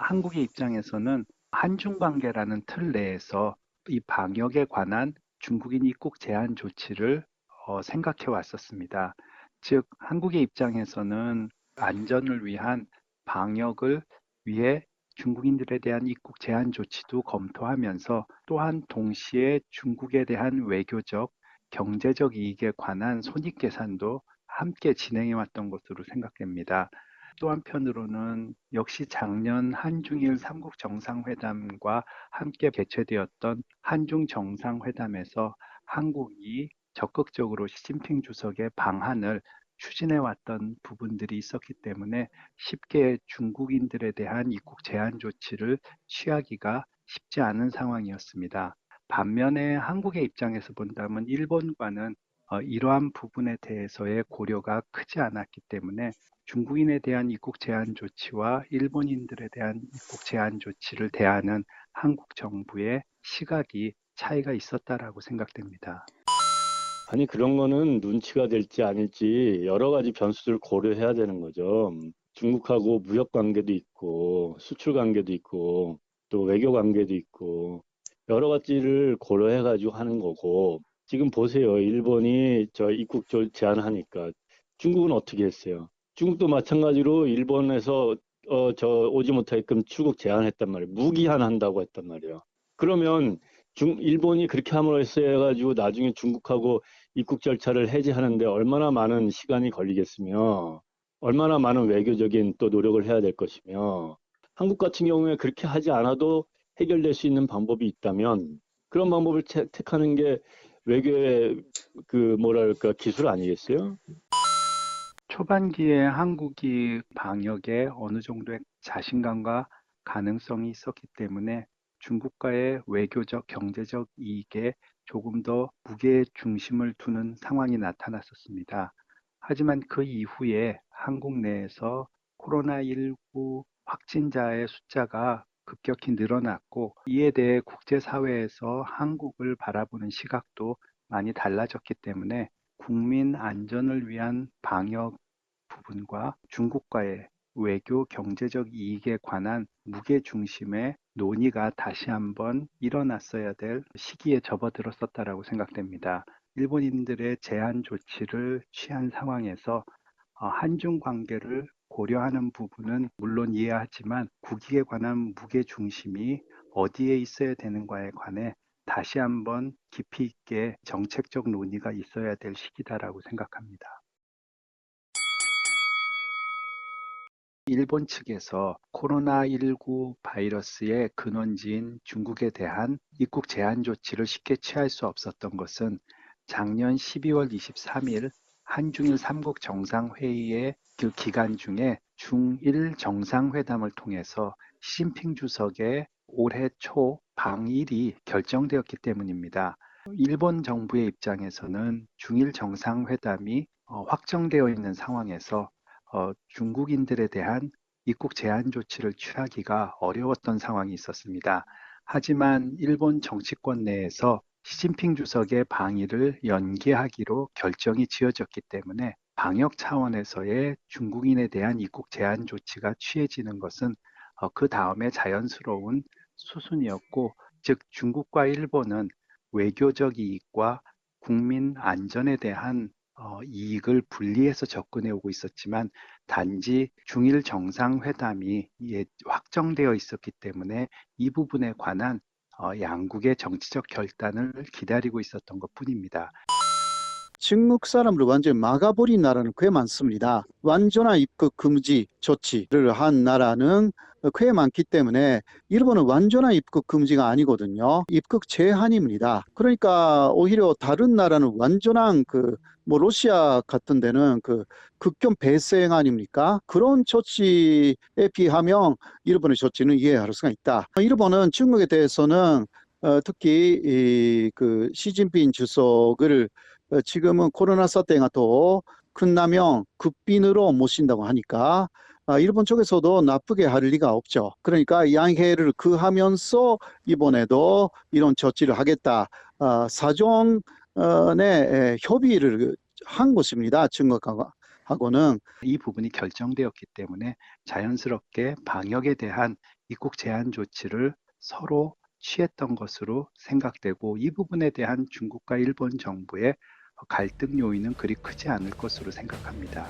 한국의 입장에서는 한중 관계라는 틀 내에서 이 방역에 관한 중국인 입국 제한 조치를 생각해 왔었습니다. 즉, 한국의 입장에서는 안전을 위한 방역을 위해 중국인들에 대한 입국 제한 조치도 검토하면서 또한 동시에 중국에 대한 외교적, 경제적 이익에 관한 손익계산도 함께 진행해 왔던 것으로 생각됩니다. 또 한편으로는 역시 작년 한중일 삼국 정상회담과 함께 개최되었던 한중 정상회담에서 한국이 적극적으로 시진핑 주석의 방한을 추진해왔던 부분들이 있었기 때문에 쉽게 중국인들에 대한 입국 제한 조치를 취하기가 쉽지 않은 상황이었습니다. 반면에 한국의 입장에서 본다면 일본과는 이러한 부분에 대해서의 고려가 크지 않았기 때문에 중국인에 대한 입국 제한 조치와 일본인들에 대한 입국 제한 조치를 대하는 한국 정부의 시각이 차이가 있었다라고 생각됩니다. 아니, 그런 거는 눈치가 될지 아닐지 여러 가지 변수를 고려해야 되는 거죠. 중국하고 무역 관계도 있고, 수출 관계도 있고, 또 외교 관계도 있고, 여러 가지를 고려해가지고 하는 거고, 지금 보세요. 일본이 저 입국 제한하니까 중국은 어떻게 했어요? 중국도 마찬가지로 일본에서 저 오지 못하게끔 출국 제한했단 말이에요. 무기한한다고 했단 말이에요. 그러면 일본이 그렇게 함으로써 해가지고 나중에 중국하고 입국 절차를 해제하는데 얼마나 많은 시간이 걸리겠으며, 얼마나 많은 외교적인 또 노력을 해야 될 것이며, 한국 같은 경우에 그렇게 하지 않아도 해결될 수 있는 방법이 있다면, 그런 방법을 택하는 게 외교의 뭐랄까, 기술 아니겠어요? 초반기에 한국이 방역에 어느 정도의 자신감과 가능성이 있었기 때문에 중국과의 외교적, 경제적 이익에 조금 더 무게 중심을 두는 상황이 나타났었습니다. 하지만 그 이후에 한국 내에서 코로나19 확진자의 숫자가 급격히 늘어났고 이에 대해 국제사회에서 한국을 바라보는 시각도 많이 달라졌기 때문에 국민 안전을 위한 방역 부분과 중국과의 외교 경제적 이익에 관한 무게 중심의 논의가 다시 한번 일어났어야 될 시기에 접어들었었다라고 생각됩니다. 일본인들의 제한 조치를 취한 상황에서 한중 관계를 고려하는 부분은 물론 이해하지만 국익에 관한 무게 중심이 어디에 있어야 되는가에 관해 다시 한번 깊이 있게 정책적 논의가 있어야 될 시기다라고 생각합니다. 일본 측에서 코로나19 바이러스의 근원지인 중국에 대한 입국 제한 조치를 쉽게 취할 수 없었던 것은 작년 12월 23일 한중일 삼국 정상회의의 그 기간 중에 중일 정상회담을 통해서 시진핑 주석의 올해 초 방일이 결정되었기 때문입니다. 일본 정부의 입장에서는 중일 정상회담이 확정되어 있는 상황에서 중국인들에 대한 입국 제한 조치를 취하기가 어려웠던 상황이 있었습니다. 하지만 일본 정치권 내에서 시진핑 주석의 방일을 연기하기로 결정이 지어졌기 때문에 방역 차원에서의 중국인에 대한 입국 제한 조치가 취해지는 것은 그 다음에 자연스러운 수순이었고, 즉 중국과 일본은 외교적 이익과 국민 안전에 대한 이익을 분리해서 접근해 오고 있었지만 단지 중일 정상회담이 확정되어 있었기 때문에 이 부분에 관한 양국의 정치적 결단을 기다리고 있었던 것뿐입니다. 중국 사람을 완전히 막아버린 나라는 꽤 많습니다. 완전한 입국 금지 조치를 한 나라는 꽤 많기 때문에 일본은 완전한 입국 금지가 아니거든요. 입국 제한입니다. 그러니까 오히려 다른 나라는 완전한 뭐 러시아 같은 데는 극경 배생 아닙니까? 그런 조치에 비하면 일본의 조치는 이해할 수가 있다. 일본은 중국에 대해서는 특히 시진핑 주석을 지금은 코로나 사태가 또 끝나면 국빈으로 모신다고 하니까 일본 쪽에서도 나쁘게 할 리가 없죠. 그러니까 양해를 구하면서 이번에도 이런 조치를 하겠다. 사전에 협의를 한 것입니다. 중국하고는. 이 부분이 결정되었기 때문에 자연스럽게 방역에 대한 입국 제한 조치를 서로 취했던 것으로 생각되고 이 부분에 대한 중국과 일본 정부의 갈등 요인은 그리 크지 않을 것으로 생각합니다.